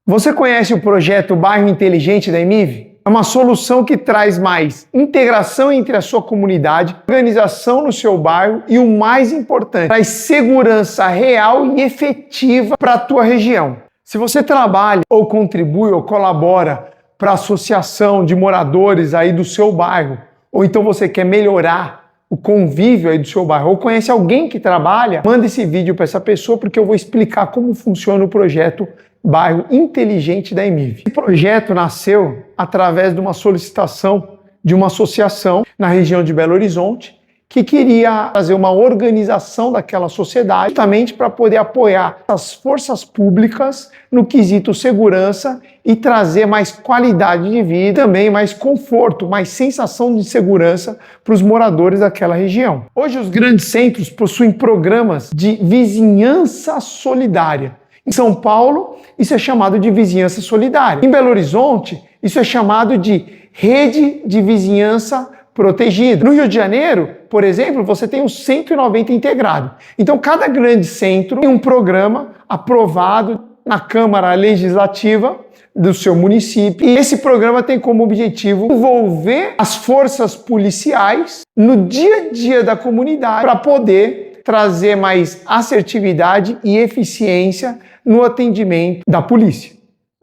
Você conhece o projeto Bairro Inteligente da Emiv? É uma solução que traz mais integração entre a sua comunidade, organização no seu bairro e, o mais importante, traz segurança real e efetiva para a tua região. Se você trabalha ou contribui ou colabora para a associação de moradores aí do seu bairro, ou então você quer melhorar o convívio aí do seu bairro, ou conhece alguém que trabalha, manda esse vídeo para essa pessoa porque eu vou explicar como funciona o projeto Bairro Inteligente da Emiv. O projeto nasceu através de uma solicitação de uma associação na região de Belo Horizonte que queria fazer uma organização daquela sociedade justamente para poder apoiar as forças públicas no quesito segurança e trazer mais qualidade de vida, também mais conforto, mais sensação de segurança para os moradores daquela região. Hoje os grandes centros possuem programas de vizinhança solidária. Em São Paulo, isso é chamado de vizinhança solidária. Em Belo Horizonte, isso é chamado de rede de vizinhança protegida. No Rio de Janeiro, por exemplo, você tem o 190 integrado. Então, cada grande centro tem um programa aprovado na Câmara Legislativa do seu município. E esse programa tem como objetivo envolver as forças policiais no dia a dia da comunidade para poder trazer mais assertividade e eficiência no atendimento da polícia.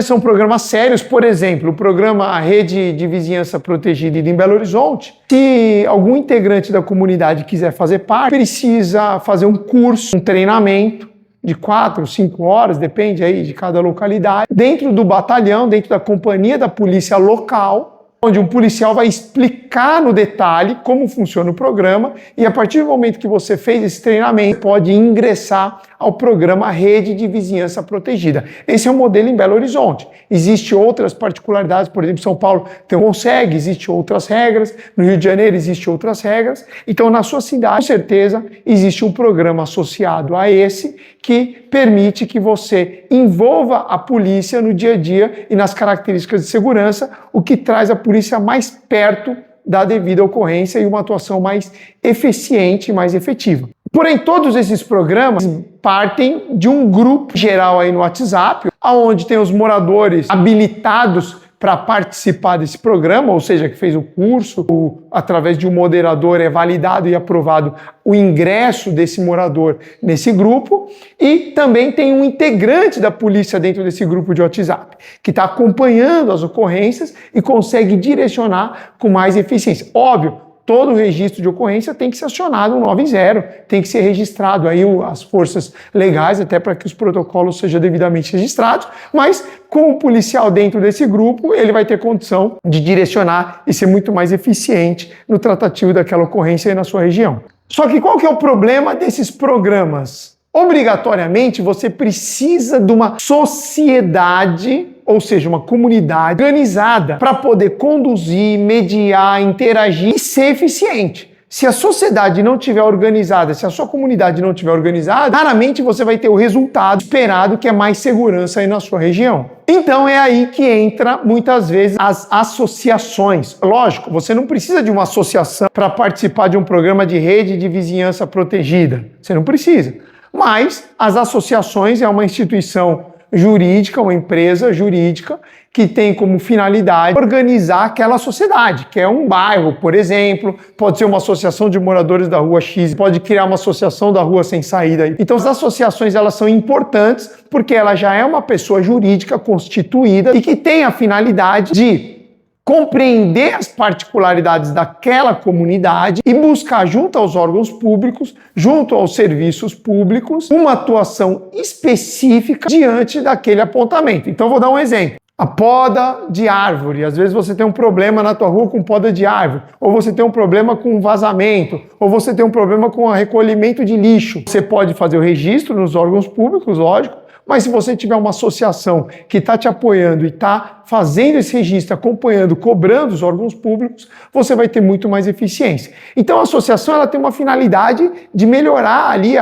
São programas sérios, por exemplo, o programa Rede de Vizinhança Protegida em Belo Horizonte. Se algum integrante da comunidade quiser fazer parte, precisa fazer um curso, um treinamento de 4 ou 5 horas, depende aí de cada localidade, dentro do batalhão, dentro da companhia da polícia local, onde um policial vai explicar no detalhe como funciona o programa e a partir do momento que você fez esse treinamento, pode ingressar ao programa Rede de Vizinhança Protegida. Esse é o modelo em Belo Horizonte. Existem outras particularidades, por exemplo, São Paulo consegue, existem outras regras, no Rio de Janeiro existem outras regras, então na sua cidade, com certeza, existe um programa associado a esse que permite que você envolva a polícia no dia a dia e nas características de segurança, o que traz a polícia mais perto da devida ocorrência e uma atuação mais eficiente e mais efetiva. Porém, todos esses programas partem de um grupo geral aí no WhatsApp, onde tem os moradores habilitados para participar desse programa, ou seja, que fez o curso, através de um moderador é validado e aprovado o ingresso desse morador nesse grupo, e também tem um integrante da polícia dentro desse grupo de WhatsApp, que está acompanhando as ocorrências e consegue direcionar com mais eficiência. Óbvio, todo registro de ocorrência tem que ser acionado 190, tem que ser registrado aí as forças legais, até para que os protocolos sejam devidamente registrados, mas com o policial dentro desse grupo, ele vai ter condição de direcionar e ser muito mais eficiente no tratativo daquela ocorrência aí na sua região. Só que qual que é o problema desses programas? Obrigatoriamente, você precisa de uma sociedade, ou seja, uma comunidade organizada para poder conduzir, mediar, interagir e ser eficiente. Se a sociedade não estiver organizada, se a sua comunidade não estiver organizada, raramente você vai ter o resultado esperado, que é mais segurança aí na sua região. Então é aí que entra muitas vezes as associações. Lógico, você não precisa de uma associação para participar de um programa de rede de vizinhança protegida. Você não precisa. Mas as associações é uma instituição jurídica, uma empresa jurídica que tem como finalidade organizar aquela sociedade, que é um bairro, por exemplo, pode ser uma associação de moradores da rua X, pode criar uma associação da rua sem saída. Então as associações elas são importantes porque ela já é uma pessoa jurídica constituída e que tem a finalidade de compreender as particularidades daquela comunidade e buscar junto aos órgãos públicos, junto aos serviços públicos, uma atuação específica diante daquele apontamento. Então vou dar um exemplo. A poda de árvore. Às vezes você tem um problema na tua rua com poda de árvore, ou você tem um problema com vazamento, ou você tem um problema com recolhimento de lixo. Você pode fazer o registro nos órgãos públicos, lógico, mas se você tiver uma associação que está te apoiando e está fazendo esse registro, acompanhando, cobrando os órgãos públicos, você vai ter muito mais eficiência. Então a associação ela tem uma finalidade de melhorar ali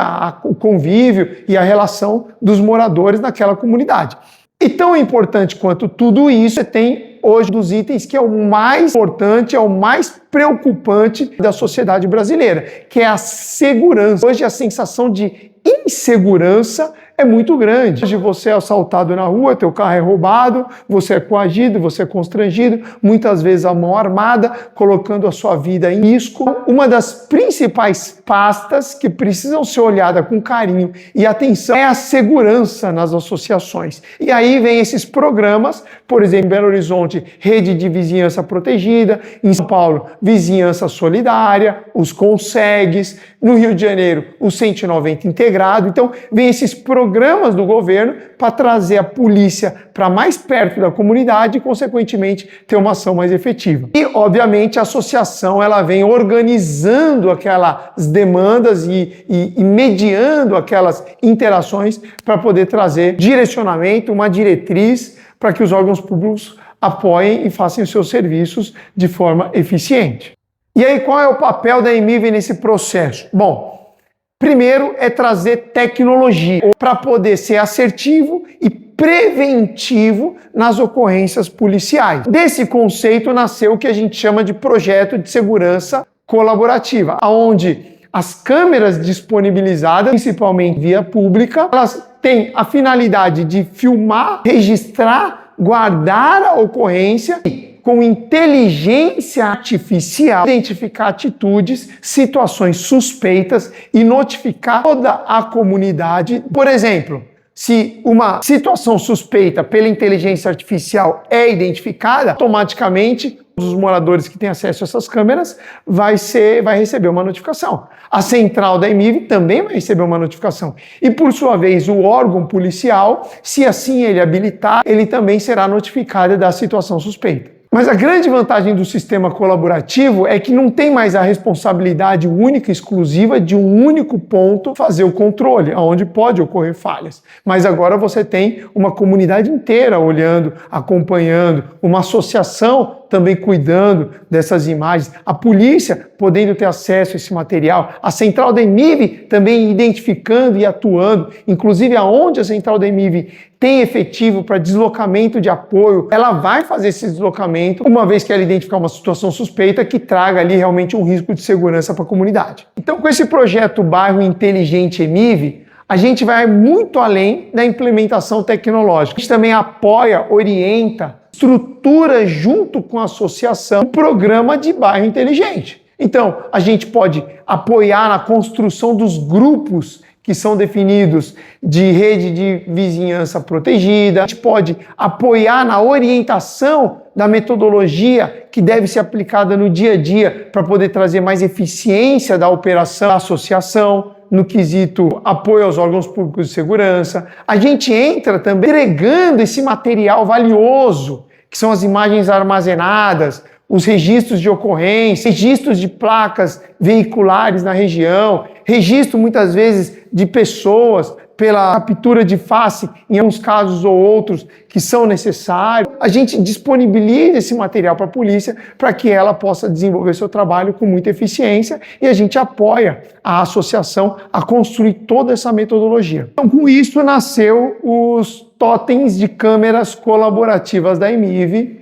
o convívio e a relação dos moradores naquela comunidade. E tão importante quanto tudo isso, você tem hoje dos itens que é o mais importante, é o mais preocupante da sociedade brasileira, que é a segurança. Hoje a sensação de insegurança é muito grande. Hoje você é assaltado na rua, teu carro é roubado, você é coagido, você é constrangido, muitas vezes a mão armada, colocando a sua vida em risco. Uma das principais pastas que precisam ser olhadas com carinho e atenção é a segurança nas associações. E aí vem esses programas, por exemplo, em Belo Horizonte, Rede de Vizinhança Protegida, em São Paulo, Vizinhança Solidária, os CONSEGs, no Rio de Janeiro, o 190 Integrado. Então, vem esses programas do governo para trazer a polícia para mais perto da comunidade e, consequentemente, ter uma ação mais efetiva. E, obviamente, a associação ela vem organizando aquelas demandas e mediando aquelas interações para poder trazer direcionamento, uma diretriz para que os órgãos públicos apoiem e façam os seus serviços de forma eficiente. E aí, qual é o papel da EMIV nesse processo? Bom, primeiro é trazer tecnologia para poder ser assertivo e preventivo nas ocorrências policiais. Desse conceito nasceu o que a gente chama de projeto de segurança colaborativa, onde as câmeras disponibilizadas, principalmente via pública, elas têm a finalidade de filmar, registrar, guardar a ocorrência e, com inteligência artificial, identificar atitudes, situações suspeitas e notificar toda a comunidade. Por exemplo, se uma situação suspeita pela inteligência artificial é identificada, automaticamente os moradores que têm acesso a essas câmeras vai receber uma notificação. A central da EMIV também vai receber uma notificação. E, por sua vez, o órgão policial, se assim ele habilitar, ele também será notificado da situação suspeita. Mas a grande vantagem do sistema colaborativo é que não tem mais a responsabilidade única e exclusiva de um único ponto fazer o controle, onde pode ocorrer falhas. Mas agora você tem uma comunidade inteira olhando, acompanhando, uma associação também cuidando dessas imagens, a polícia podendo ter acesso a esse material, a central da EMIV também identificando e atuando, inclusive aonde a central da EMIV tem efetivo para deslocamento de apoio, ela vai fazer esse deslocamento uma vez que ela identificar uma situação suspeita que traga ali realmente um risco de segurança para a comunidade. Então, com esse projeto Bairro Inteligente EMIV, a gente vai muito além da implementação tecnológica. A gente também apoia, orienta, estrutura junto com a associação um programa de bairro inteligente. Então, a gente pode apoiar na construção dos grupos que são definidos de rede de vizinhança protegida. A gente pode apoiar na orientação da metodologia que deve ser aplicada no dia a dia para poder trazer mais eficiência da operação da associação, no quesito apoio aos órgãos públicos de segurança. A gente entra também entregando esse material valioso, que são as imagens armazenadas, os registros de ocorrência, registros de placas veiculares na região, registro muitas vezes de pessoas pela captura de face, em alguns casos ou outros que são necessários. A gente disponibiliza esse material para a polícia para que ela possa desenvolver seu trabalho com muita eficiência e a gente apoia a associação a construir toda essa metodologia. Então, com isso, nasceu os totens de câmeras colaborativas da EMIV,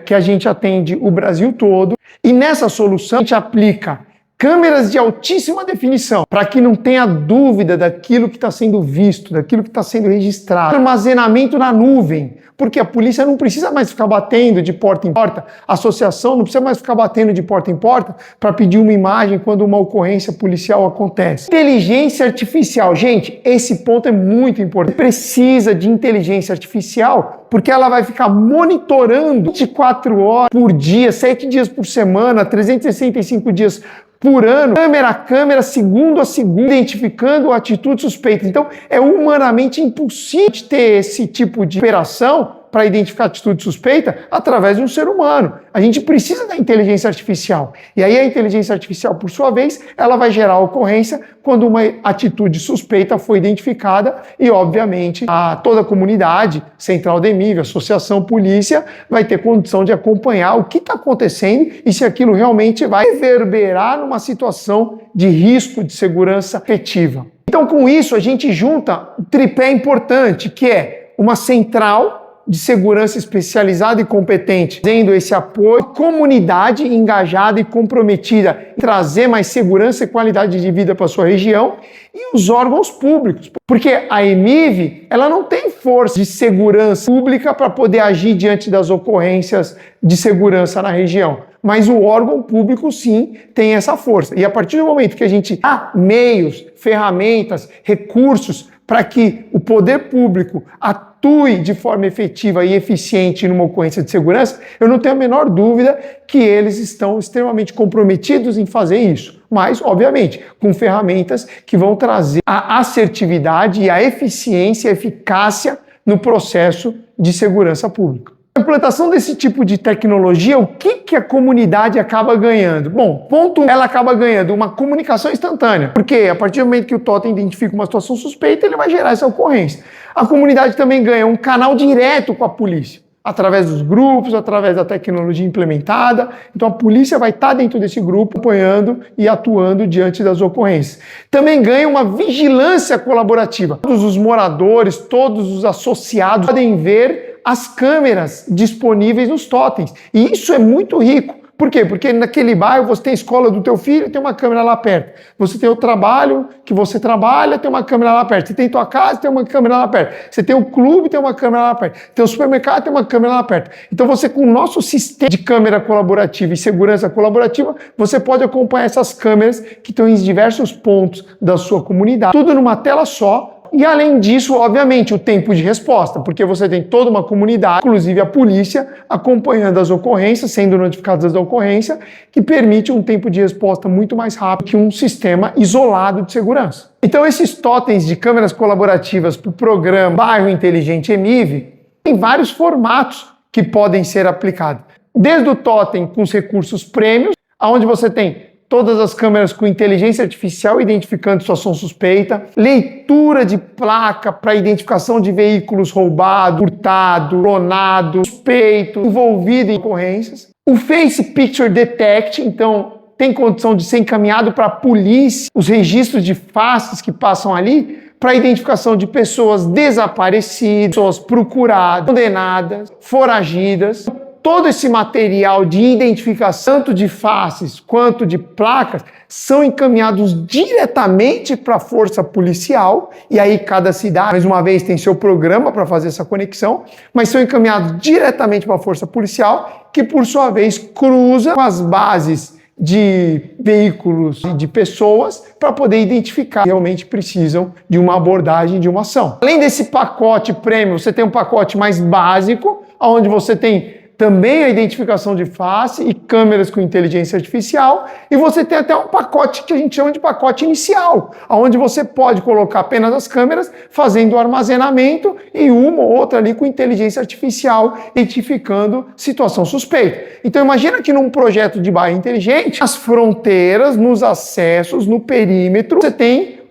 que a gente atende o Brasil todo. E nessa solução, a gente aplica câmeras de altíssima definição, para que não tenha dúvida daquilo que está sendo visto, daquilo que está sendo registrado. Armazenamento na nuvem, porque a polícia não precisa mais ficar batendo de porta em porta, a associação não precisa mais ficar batendo de porta em porta para pedir uma imagem quando uma ocorrência policial acontece. Inteligência artificial. Gente, esse ponto é muito importante. Precisa de inteligência artificial porque ela vai ficar monitorando 24 horas por dia, 7 dias por semana, 365 dias por ano, câmera a câmera, segundo a segundo, identificando atitudes suspeitas. Então, é humanamente impossível ter esse tipo de operação para identificar atitude suspeita através de um ser humano. A gente precisa da inteligência artificial. E aí a inteligência artificial, por sua vez, ela vai gerar a ocorrência quando uma atitude suspeita foi identificada e, obviamente, toda a comunidade, central da EMIV, associação, polícia, vai ter condição de acompanhar o que está acontecendo e se aquilo realmente vai reverberar numa situação de risco de segurança efetiva. Então, com isso, a gente junta um tripé importante, que é uma central de segurança especializado e competente, tendo esse apoio, comunidade engajada e comprometida em trazer mais segurança e qualidade de vida para a sua região, e os órgãos públicos, porque a EMIV, ela não tem força de segurança pública para poder agir diante das ocorrências de segurança na região, mas o órgão público sim tem essa força. E a partir do momento que a gente dá meios, ferramentas, recursos para que o poder público atue de forma efetiva e eficiente numa ocorrência de segurança, eu não tenho a menor dúvida que eles estão extremamente comprometidos em fazer isso. Mas, obviamente, com ferramentas que vão trazer a assertividade e a eficiência e a eficácia no processo de segurança pública. A implantação desse tipo de tecnologia, o que a comunidade acaba ganhando? Bom, ponto 1, ela acaba ganhando uma comunicação instantânea, porque a partir do momento que o totem identifica uma situação suspeita, ele vai gerar essa ocorrência. A comunidade também ganha um canal direto com a polícia, através dos grupos, através da tecnologia implementada. Então a polícia vai estar dentro desse grupo, apoiando e atuando diante das ocorrências. Também ganha uma vigilância colaborativa. Todos os moradores, todos os associados podem ver as câmeras disponíveis nos totens. E isso é muito rico. Por quê? Porque naquele bairro você tem a escola do teu filho, tem uma câmera lá perto. Você tem o trabalho que você trabalha, tem uma câmera lá perto. Você tem tua casa, tem uma câmera lá perto. Você tem o clube, tem uma câmera lá perto. Tem o supermercado, tem uma câmera lá perto. Então você, com o nosso sistema de câmera colaborativa e segurança colaborativa, você pode acompanhar essas câmeras que estão em diversos pontos da sua comunidade. Tudo numa tela só. E além disso, obviamente, o tempo de resposta, porque você tem toda uma comunidade, inclusive a polícia, acompanhando as ocorrências, sendo notificadas da ocorrência, que permite um tempo de resposta muito mais rápido que um sistema isolado de segurança. Então, esses totens de câmeras colaborativas para o programa Bairro Inteligente EMIV, tem vários formatos que podem ser aplicados. Desde o totem com os recursos prêmios, onde você tem todas as câmeras com inteligência artificial identificando situação suspeita, leitura de placa para identificação de veículos roubados, furtados, clonados, suspeitos, envolvidos em ocorrências. O Face Picture Detect, então, tem condição de ser encaminhado para a polícia, os registros de faces que passam ali, para a identificação de pessoas desaparecidas, pessoas procuradas, condenadas, foragidas. Todo esse material de identificação, tanto de faces quanto de placas, são encaminhados diretamente para a força policial, e aí cada cidade, mais uma vez, tem seu programa para fazer essa conexão, mas são encaminhados diretamente para a força policial, que por sua vez cruza com as bases de veículos e de pessoas para poder identificar que realmente precisam de uma abordagem, de uma ação. Além desse pacote prêmio, você tem um pacote mais básico, onde você tem também a identificação de face e câmeras com inteligência artificial, e você tem até um pacote que a gente chama de pacote inicial, onde você pode colocar apenas as câmeras, fazendo o armazenamento e uma ou outra ali com inteligência artificial, identificando situação suspeita. Então imagina que num projeto de bairro inteligente, nas fronteiras, nos acessos, no perímetro, você tem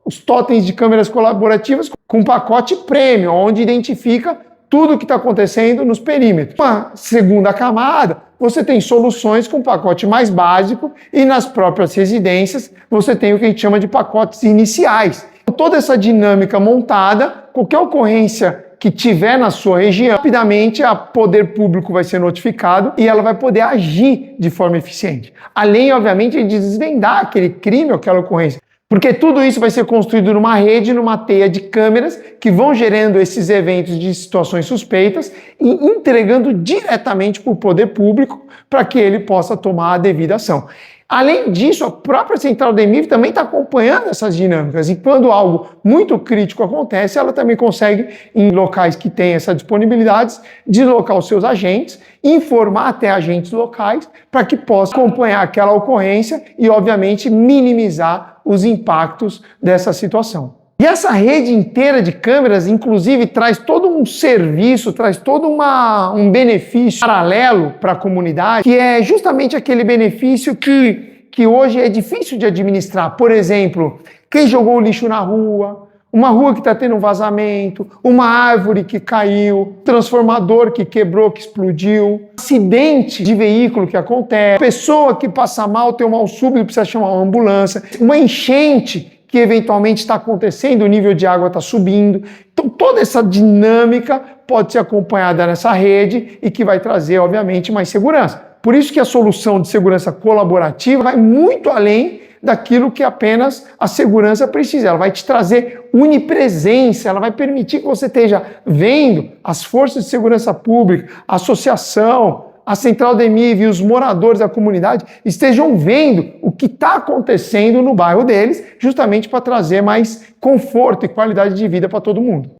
os totens de câmeras colaborativas com pacote prêmio, onde identifica tudo o que está acontecendo nos perímetros. Uma segunda camada, você tem soluções com pacote mais básico, e nas próprias residências você tem o que a gente chama de pacotes iniciais. Toda essa dinâmica montada, qualquer ocorrência que tiver na sua região, rapidamente o poder público vai ser notificado e ela vai poder agir de forma eficiente. Além, obviamente, de desvendar aquele crime ou aquela ocorrência. Porque tudo isso vai ser construído numa rede, numa teia de câmeras que vão gerando esses eventos de situações suspeitas e entregando diretamente para o poder público para que ele possa tomar a devida ação. Além disso, a própria central da EMIV também está acompanhando essas dinâmicas, e quando algo muito crítico acontece, ela também consegue, em locais que têm essa disponibilidade, deslocar os seus agentes, informar até agentes locais para que possa acompanhar aquela ocorrência e, obviamente, minimizar os impactos dessa situação. E essa rede inteira de câmeras, inclusive, traz todo um serviço, traz todo um benefício paralelo para a comunidade, que é justamente aquele benefício que hoje é difícil de administrar. Por exemplo, quem jogou o lixo na rua, uma rua que está tendo um vazamento, uma árvore que caiu, transformador que quebrou, que explodiu, acidente de veículo que acontece, pessoa que passa mal, tem um mal súbito, precisa chamar uma ambulância, uma enchente que eventualmente está acontecendo, o nível de água está subindo. Então toda essa dinâmica pode ser acompanhada nessa rede e que vai trazer, obviamente, mais segurança. Por isso que a solução de segurança colaborativa vai muito além daquilo que apenas a segurança precisa. Ela vai te trazer unipresença, ela vai permitir que você esteja vendo as forças de segurança pública, a associação, a central da EMIV e os moradores da comunidade estejam vendo o que está acontecendo no bairro deles, justamente para trazer mais conforto e qualidade de vida para todo mundo.